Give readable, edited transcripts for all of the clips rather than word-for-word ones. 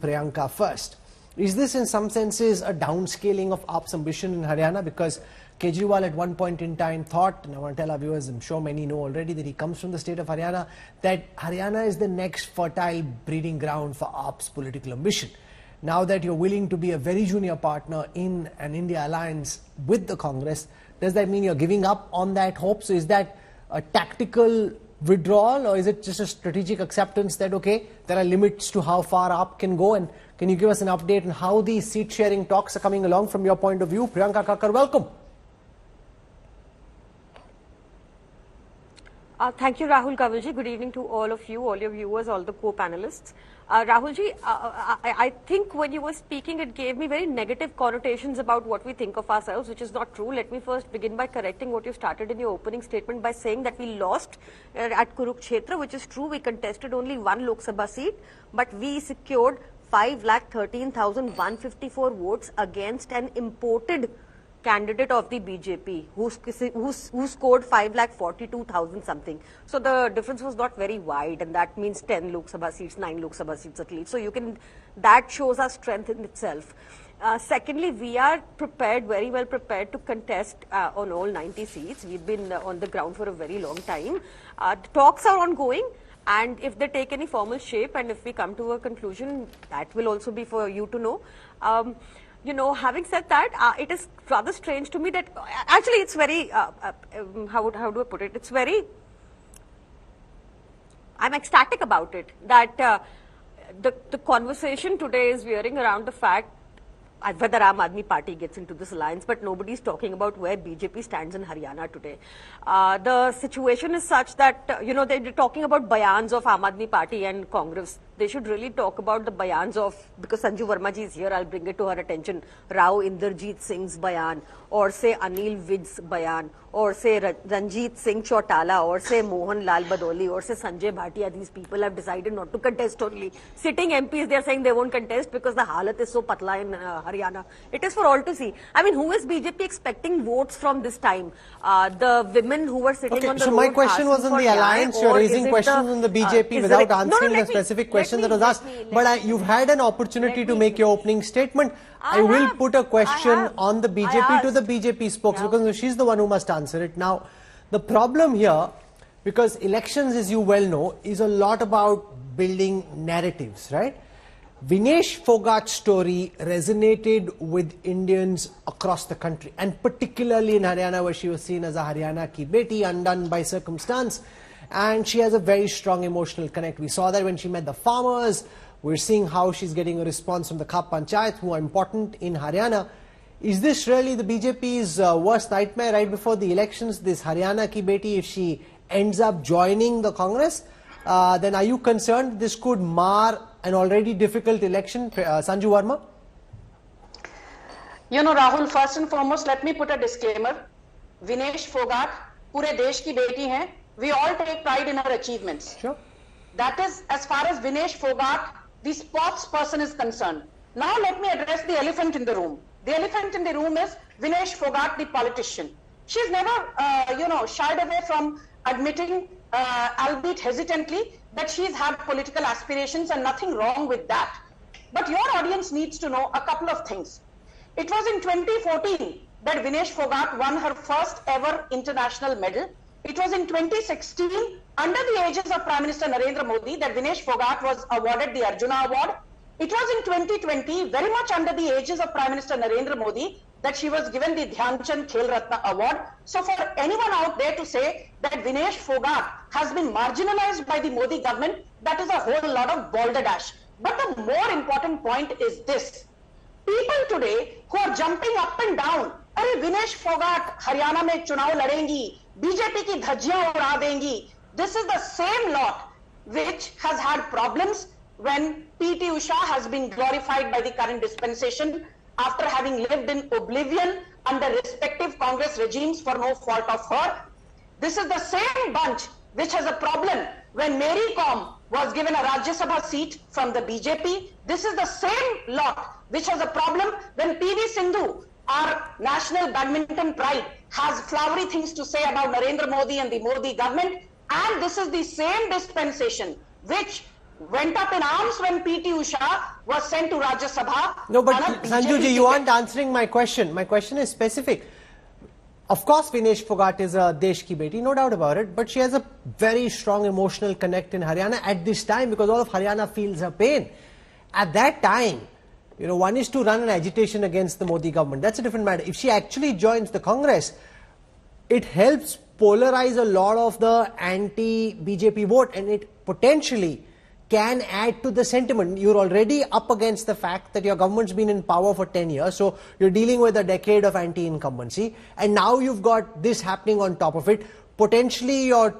Priyanka first. Is this in some senses a downscaling of AAP's ambition in Haryana? Because Kejriwal at one point in time thought, and I want to tell our viewers, I'm sure many know already, that he comes from the state of Haryana, that Haryana is the next fertile breeding ground for AAP's political ambition. Now that you're willing to be a very junior partner in an India alliance with the Congress, does that mean you're giving up on that hope? So is that a tactical withdrawal, or is it just a strategic acceptance that, okay, there are limits to how far AAP can go? And can you give us an update on how these seat-sharing talks are coming along from your point of view? Priyanka Kakkar, welcome. Thank you, Rahul Kanwalji. Good evening to all of you, all your viewers, all the co-panelists. Rahulji, I think when you were speaking, it gave me very negative connotations about what we think of ourselves, which is not true. Let me first begin by correcting what you started in your opening statement by saying that we lost at Kurukshetra, which is true. We contested only one Lok Sabha seat, but we secured 5,13,154 votes against an imported candidate of the BJP who scored 5,42,000 something. So the difference was not very wide, and that means 10 Lok Sabha seats, 9 Lok Sabha seats at least. So you can, that shows our strength in itself. Secondly, we are prepared, very well prepared to contest on all 90 seats. We've been on the ground for a very long time. The talks are ongoing, and if they take any formal shape and if we come to a conclusion, that will also be for you to know. You know, having said that, it is rather strange to me that actually it's very, how do I put it? It's very, I'm ecstatic about it that the conversation today is veering around the fact whether Aam Aadmi Party gets into this alliance, but nobody is talking about where BJP stands in Haryana today. The situation is such that, you know, they're talking about bayans of Aam Aadmi Party and Congress. They should really talk about the bayans of, because Sanju Verma ji is here, I'll bring it to her attention, Rao Inderjeet Singh's bayan, or say Anil Vij's bayan, or say Ranjit Singh Chautala, or say Mohan Lal Badoli, or say Sanjay Bhatia. These people have decided not to contest only. Sitting MPs, they're saying they won't contest because the halat is so patla in Haryana. It is for all to see. I mean, who is BJP expecting votes from this time? The women who were sitting on the road. So my question was on the alliance. You're raising questions on the BJP without answering the specific question that was asked. But you've had an opportunity to make your opening statement. I will put a question on the BJP to the BJP spokesperson, because she's the one who must answer it. Now, the problem here, because elections, as you well know, is a lot about building narratives, right? Vinesh Phogat's story resonated with Indians across the country, and particularly in Haryana, where she was seen as a Haryana ki beti, undone by circumstance, and she has a very strong emotional connect. We saw that when she met the farmers. We're seeing how she's getting a response from the Khap Panchayat, who are important in Haryana. Is this really the BJP's worst nightmare right before the elections, this Haryana ki beti? If she ends up joining the Congress, then are you concerned this could mar an already difficult election? Sanju Verma? You know, Rahul, first and foremost, let me put a disclaimer. Vinesh Phogat, pure desh ki beti hai. We all take pride in her achievements. Sure. That is, as far as Vinesh Phogat, the sports person, is concerned. Now let me address the elephant in the room. The elephant in the room is Vinesh Phogat, the politician. She's never, shied away from admitting, albeit hesitantly, that she's had political aspirations, and nothing wrong with that. But your audience needs to know a couple of things. It was in 2014 that Vinesh Phogat won her first ever international medal. It was in 2016, under the aegis of Prime Minister Narendra Modi, that Vinesh Phogat was awarded the Arjuna Award. It was in 2020, very much under the aegis of Prime Minister Narendra Modi, that she was given the Dhyan Chand Khel Ratna Award. So for anyone out there to say that Vinesh Phogat has been marginalized by the Modi government, that is a whole lot of balderdash. But the more important point is this. People today who are jumping up and down, अरे Vinesh Phogat Haryana में चुनाव लड़ेंगी, BJP की धज्जियां उड़ा देंगी. This is the same lot which has had problems when P.T. Usha has been glorified by the current dispensation after having lived in oblivion under respective Congress regimes for no fault of her. This is the same bunch which has a problem when Mary Kom was given a Rajya Sabha seat from the BJP. This is the same lot which has a problem when P.V. Sindhu, our national badminton pride, has flowery things to say about Narendra Modi and the Modi government. And this is the same dispensation which went up in arms when P.T. Usha was sent to Rajya Sabha. No, but Sanjuji, you aren't answering my question. My question is specific. Of course, Vinesh Phogat is a Desh ki beti, no doubt about it, but she has a very strong emotional connect in Haryana at this time because all of Haryana feels her pain. At that time, you know, one is to run an agitation against the Modi government. That's a different matter. If she actually joins the Congress, it helps polarize a lot of the anti-BJP vote, and it potentially can add to the sentiment. You're already up against the fact that your government's been in power for 10 years, so you're dealing with a decade of anti-incumbency, and now you've got this happening on top of it. Potentially your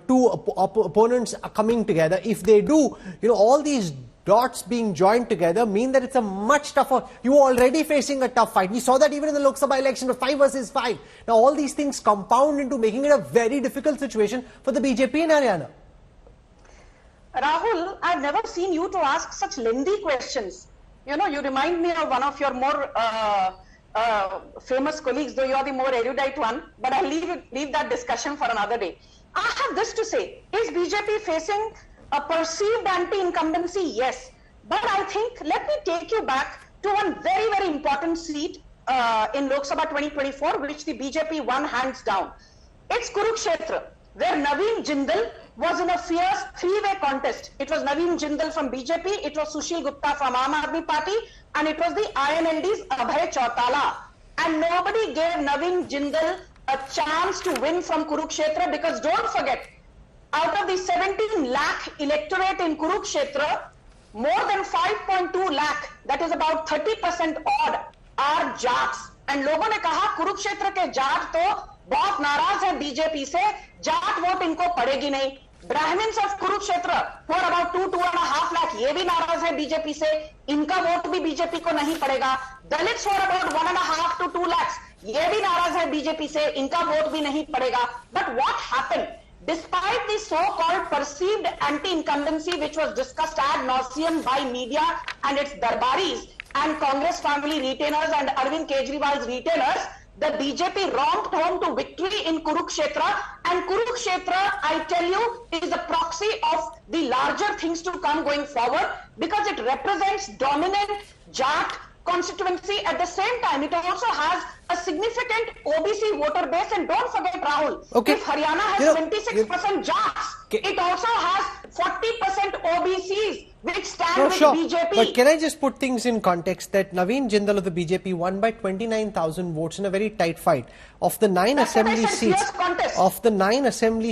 two opponents are coming together. If they do, all these dots being joined together mean that it's a much tougher. You are already facing a tough fight. We saw that even in the Lok Sabha election of 5 versus 5. Now all these things compound into making it a very difficult situation for the BJP in Haryana. Rahul, I've never seen you to ask such lengthy questions. You remind me of one of your more famous colleagues, though you are the more erudite one, but I'll leave that discussion for another day. I have this to say, is BJP facing a perceived anti-incumbency? Yes. But I think, let me take you back to one very, very important seat in Lok Sabha 2024, which the BJP won hands down. It's Kurukshetra, where Naveen Jindal was in a fierce three-way contest. It was Naveen Jindal from BJP, it was Sushil Gupta from Aam Aadmi Party, and it was the INLD's Abhay Chautala. And nobody gave Naveen Jindal a chance to win from Kurukshetra, because don't forget, out of the 17 lakh electorate in Kurukshetra, more than 5.2 lakh, that is about 30% odd, are Jats. And लोगों ने कहा कुरुक्षेत्र के जाट तो बहुत नाराज है BJP से, Jat vote इनको पड़ेगी नहीं. Brahmins of Kurukshetra, who are about 2.5 lakh, ये भी नाराज है बीजेपी से, इनका वोट भी बीजेपी को नहीं पड़ेगा. Dalits who are about 1.5 to 2 lakhs, ये भी नाराज है बीजेपी से, इनका वोट भी नहीं पड़ेगा. But what happened? Despite the so-called perceived anti-incumbency which was discussed ad nauseum by media and its darbaris and Congress family retainers and Arvind Kejriwal's retainers, the BJP romped home to victory in Kurukshetra, and Kurukshetra, I tell you, is a proxy of the larger things to come going forward, because it represents dominant Jat constituency. At the same time, it also has a significant OBC voter base, and don't forget, Rahul, if Haryana has 26% Jats, it also has 40% OBCs, which stand with BJP. But can I just put things in context that Naveen Jindal of the BJP won by 29,000 votes in a very tight fight. Of the 9 assembly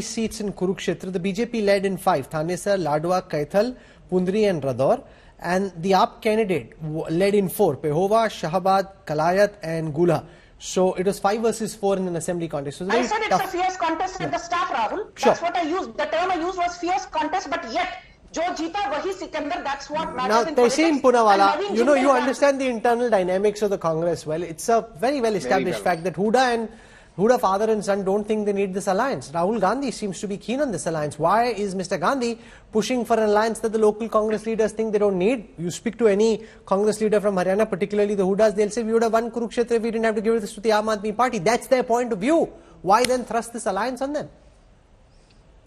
seats in Kurukshetra, the BJP led in 5: Thanesar, Ladwa, Kaithal, Pundri and Rador. And the AAP candidate led in 4: Pehova, Shahabad, Kalayat and Gula. So it was 5 versus 4 in an assembly contest. So I said it's a fierce contest at the start, Rahul. That's what I used. The term I used was fierce contest, but yet, Jo Jeeta Wahi Sikandar, that's what matters in politics. Now, Tehseen Poonawalla, you understand the internal dynamics of the Congress well. It's a very well established fact that Huda father and son don't think they need this alliance. Rahul Gandhi seems to be keen on this alliance. Why is Mr. Gandhi pushing for an alliance that the local Congress leaders think they don't need? You speak to any Congress leader from Haryana, particularly the Hudas, they'll say we would have won Kurukshetra if we didn't have to give this to the Aam Aadmi Party. That's their point of view. Why then thrust this alliance on them?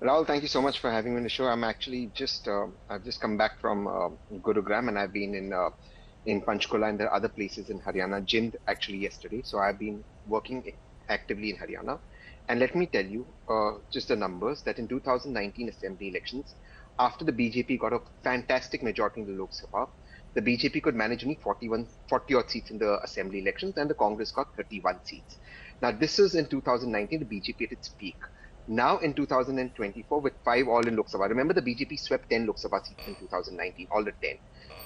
Rahul, thank you so much for having me on the show. I'm actually I've just come back from Gurugram, and I've been in Panchkula and there are other places in Haryana, Jind actually yesterday. So I've been working actively in Haryana. And let me tell you just the numbers, that in 2019 assembly elections, after the BJP got a fantastic majority in the Lok Sabha, the BJP could manage only 40 odd seats in the assembly elections, and the Congress got 31 seats. Now this is in 2019, the BJP at its peak. Now in 2024, with 5 all in Lok Sabha, remember the BJP swept 10 Lok Sabha seats in 2019, all at 10.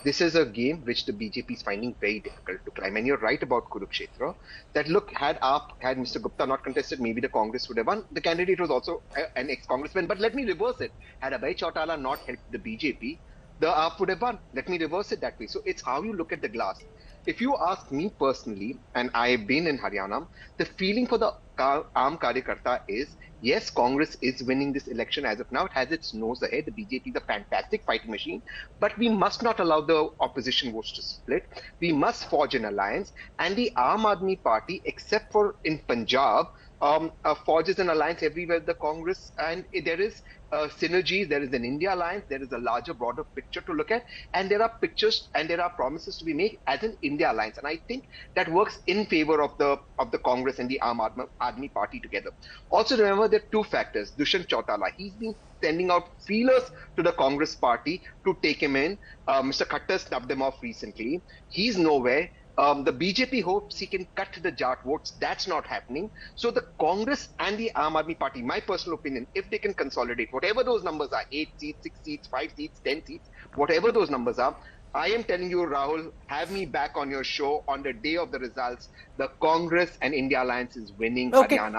This is a game which the BJP is finding very difficult to climb. And you're right about Kurukshetra, that look, had Mr. Gupta not contested, maybe the Congress would have won. The candidate was also an ex-congressman. But let me reverse it. Had Abhay Chautala not helped the BJP, the AAP would have won. Let me reverse it that way. So it's how you look at the glass. If you ask me personally, and I've been in Haryana, the feeling for the Aam Karyakarta is, yes, Congress is winning this election as of now. It has its nose ahead. The BJP is a fantastic fighting machine, but we must not allow the opposition votes to split. We must forge an alliance. And the Aam Aadmi Party, except for in Punjab, forges an alliance everywhere with the Congress, and there is synergies. There is an India alliance. There is a larger, broader picture to look at, and there are pictures and there are promises to be made as an India alliance. And I think that works in favor of the Congress and the Aam Aadmi Party together. Also, remember there are two factors. Dushyant Chautala, he's been sending out feelers to the Congress party to take him in. Mr. Khattar snubbed them off recently. He's nowhere. The BJP hopes he can cut the Jat votes. That's not happening. So the Congress and the Aam Aadmi Party, my personal opinion, if they can consolidate, whatever those numbers are, 8 seats, 6 seats, 5 seats, 10 seats, whatever those numbers are, I am telling you, Rahul, have me back on your show on the day of the results. The Congress and India Alliance is winning Haryana.